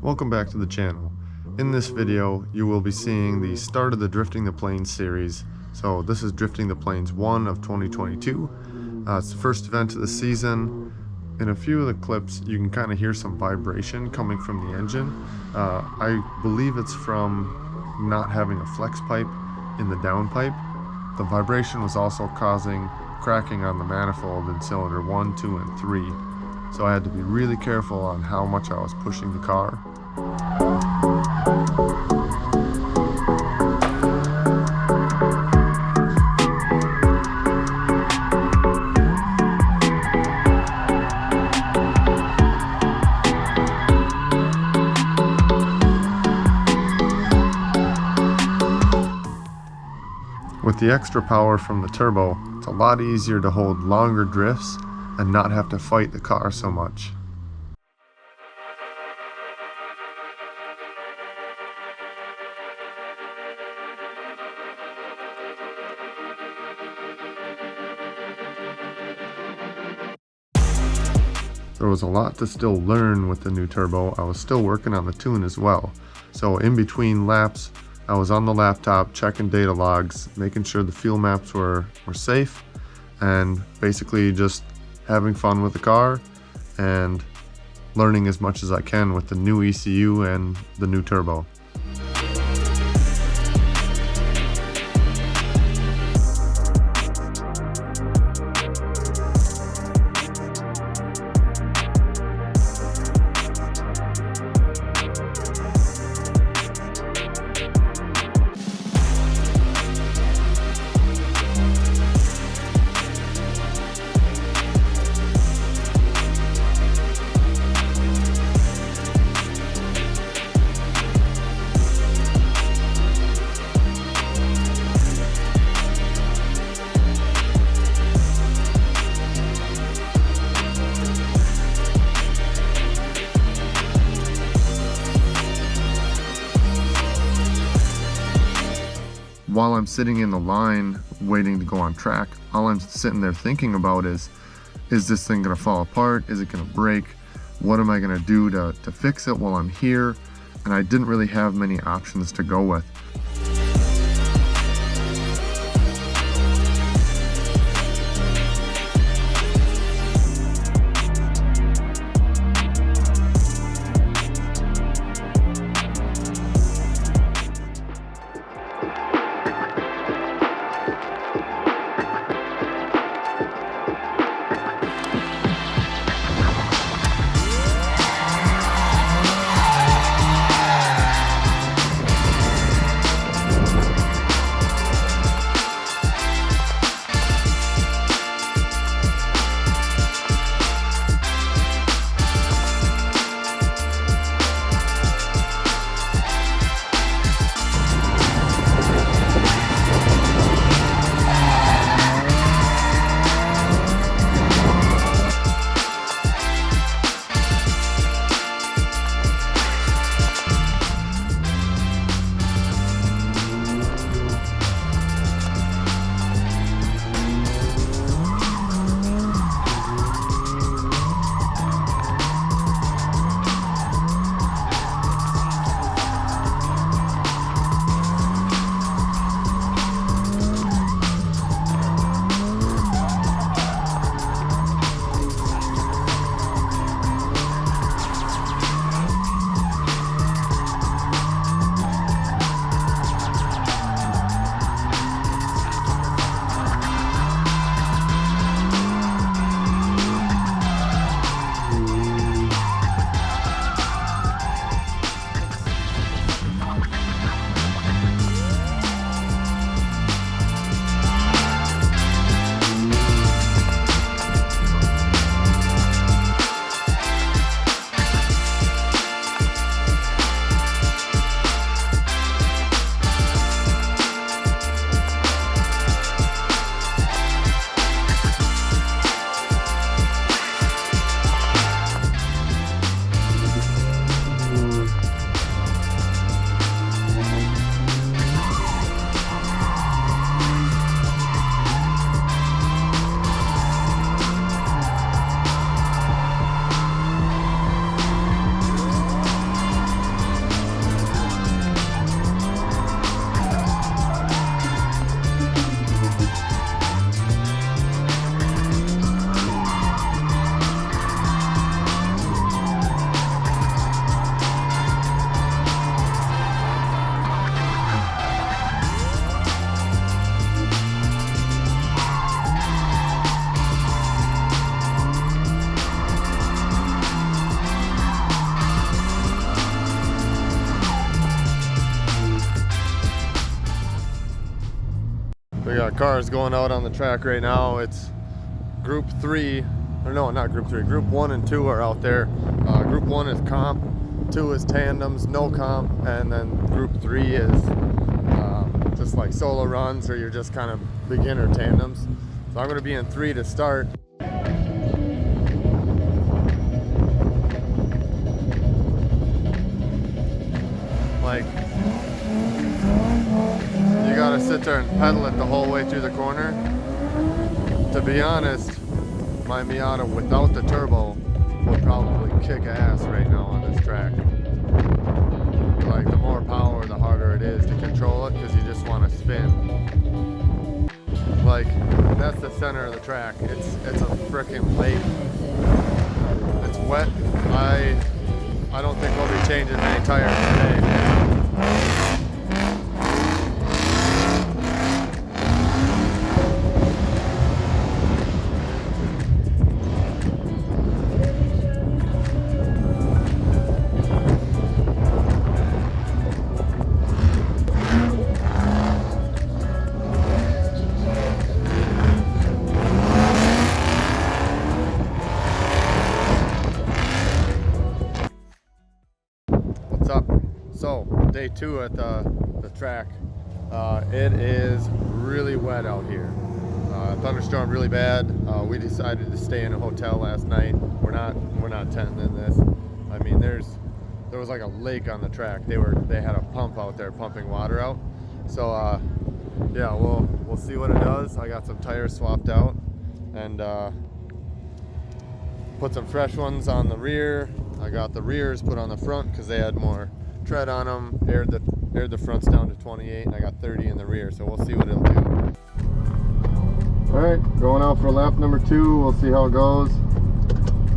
Welcome back to the channel. In this video, you will be seeing the start of the Drifting the Plains series. So this is Drifting the Plains 1 of 2022. It's the first event of the season. In a few of the clips, you can kind of hear some vibration coming from the engine. I believe it's from not having a flex pipe in the downpipe. The vibration was also causing cracking on the manifold in cylinder 1, 2, and 3. So I had to be really careful on how much I was pushing the car. With the extra power from the turbo, it's a lot easier to hold longer drifts and not have to fight the car so much. There was a lot to still learn with the new turbo. I was still working on the tune as well. So in between laps, I was on the laptop checking data logs, making sure the fuel maps were safe, and basically just having fun with the car and learning as much as I can with the new ECU and the new turbo. While I'm sitting in the line waiting to go on track, all I'm sitting there thinking about is this thing gonna fall apart? Is it gonna break? What am I gonna do to fix it while I'm here? And I didn't really have many options to go with. got cars going out on the track right now. It's group 3, or no, not group 3, group 1 and 2 are out there. Group 1 is comp, 2 is tandems, no comp, and then group 3 is just like solo runs, or you're just kind of beginner tandems. So I'm going to be in 3 to start. Like, you gotta sit there and pedal it the whole way through the corner. To be honest, my Miata without the turbo would probably kick ass right now on this track. Like, the more power, the harder it is to control it, because you just want to spin. Like, that's the center of the track. It's a freaking lake. It's wet. I don't think we'll be changing any tires today. So, day 2 at the track. It is really wet out here. Thunderstorm really bad. We decided to stay in a hotel last night. We're not tenting in this. I mean, there was like a lake on the track. They had a pump out there pumping water out. So yeah, we'll see what it does. I got some tires swapped out and put some fresh ones on the rear. I got the rears put on the front because they had more tread on them. Aired the fronts down to 28, and I got 30 in the rear, so we'll see what it'll do. Alright, going out for lap number 2. We'll see how it goes.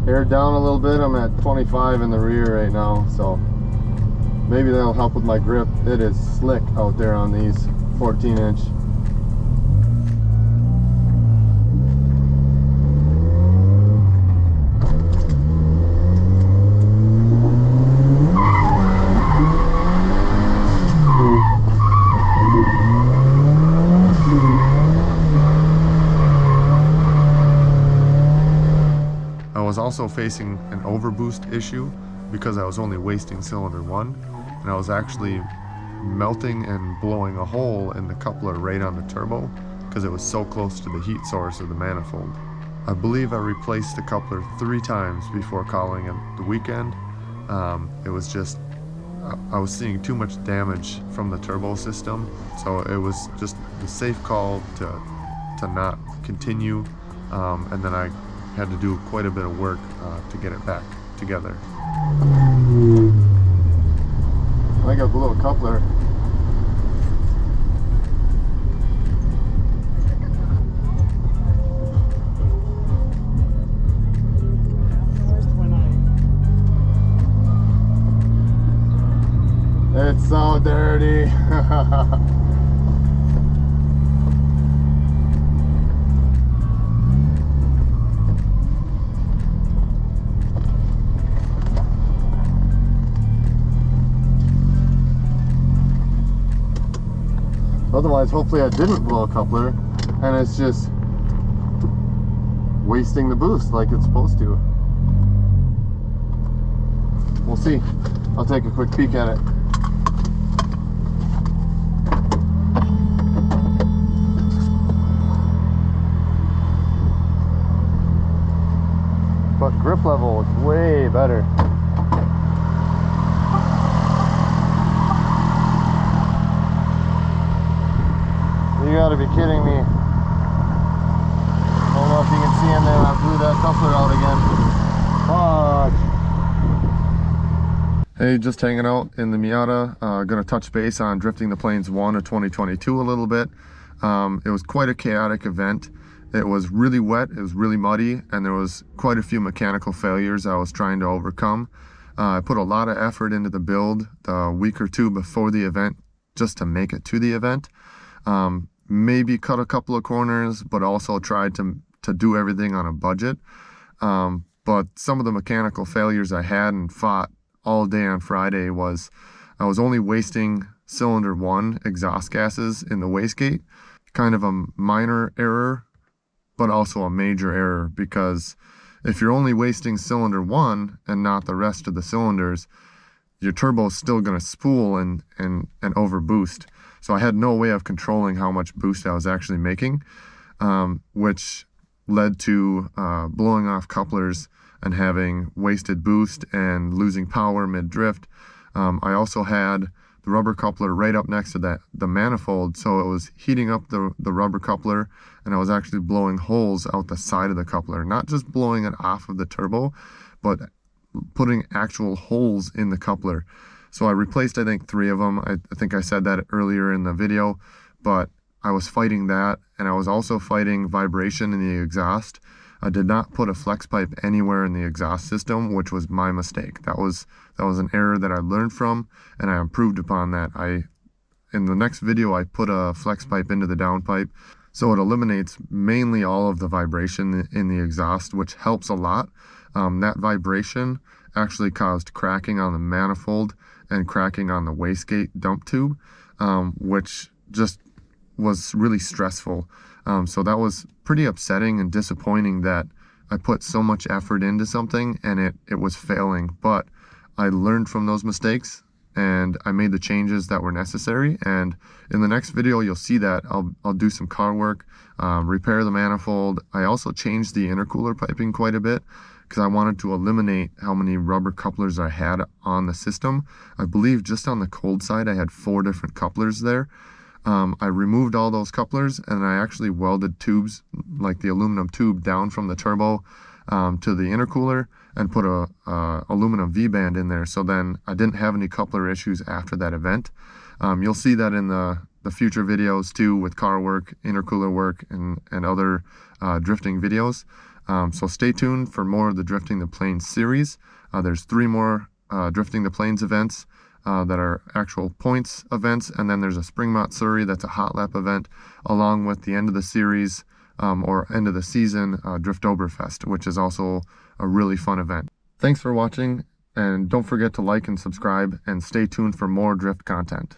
Aired down a little bit. I'm at 25 in the rear right now, so maybe that'll help with my grip. It is slick out there on these 14-inch. I was also facing an overboost issue because I was only wasting cylinder 1, and I was actually melting and blowing a hole in the coupler right on the turbo because it was so close to the heat source of the manifold. I believe I replaced the coupler 3 times before calling it the weekend. It was just, I was seeing too much damage from the turbo system, so it was just the safe call to not continue, and then I had to do quite a bit of work to get it back together. I got the little coupler. It's so dirty. Otherwise, hopefully I didn't blow a coupler and it's just wasting the boost like it's supposed to. We'll see. I'll take a quick peek at it. But grip level is way better. You gotta be kidding me. I don't know if you can see in there, I blew that coupler out again. Fuck. Hey, just hanging out in the Miata. Gonna touch base on Drifting the Plains 1 of 2022 a little bit. It was quite a chaotic event. It was really wet, it was really muddy, and there was quite a few mechanical failures I was trying to overcome. I put a lot of effort into the build the week or 2 before the event just to make it to the event. Maybe cut a couple of corners, but also tried to do everything on a budget. But some of the mechanical failures I had and fought all day on Friday was I was only wasting cylinder 1 exhaust gases in the wastegate, kind of a minor error, but also a major error, because if you're only wasting cylinder 1 and not the rest of the cylinders, your turbo is still going to spool and overboost. So I had no way of controlling how much boost I was actually making, which led to blowing off couplers and having wasted boost and losing power mid-drift. I also had the rubber coupler right up next to the manifold, so it was heating up the rubber coupler, and I was actually blowing holes out the side of the coupler, not just blowing it off of the turbo, but putting actual holes in the coupler. So I replaced, I think, 3 of them. I think I said that earlier in the video, but I was fighting that, and I was also fighting vibration in the exhaust. I did not put a flex pipe anywhere in the exhaust system, which was my mistake. That was an error that I learned from, and I improved upon that. In the next video, I put a flex pipe into the downpipe, so it eliminates mainly all of the vibration in the exhaust, which helps a lot. That vibration actually caused cracking on the manifold and cracking on the wastegate dump tube, which just was really stressful. So that was pretty upsetting and disappointing that I put so much effort into something and it was failing. But I learned from those mistakes and I made the changes that were necessary. And in the next video, you'll see that I'll do some car work, repair the manifold. I also changed the intercooler piping quite a bit because I wanted to eliminate how many rubber couplers I had on the system. I believe just on the cold side, I had 4 different couplers there. I removed all those couplers and I actually welded tubes, like the aluminum tube, down from the turbo to the intercooler and put a aluminum V-band in there. So then I didn't have any coupler issues after that event. You'll see that in the future videos too, with car work, intercooler work, and other drifting videos. So stay tuned for more of the Drifting the Plains series. There's 3 more Drifting the Plains events that are actual points events, and then there's a Springmont Surrey that's a hot lap event, along with the end of the series or end of the season Driftoberfest, which is also a really fun event. Thanks for watching, and don't forget to like and subscribe, and stay tuned for more drift content.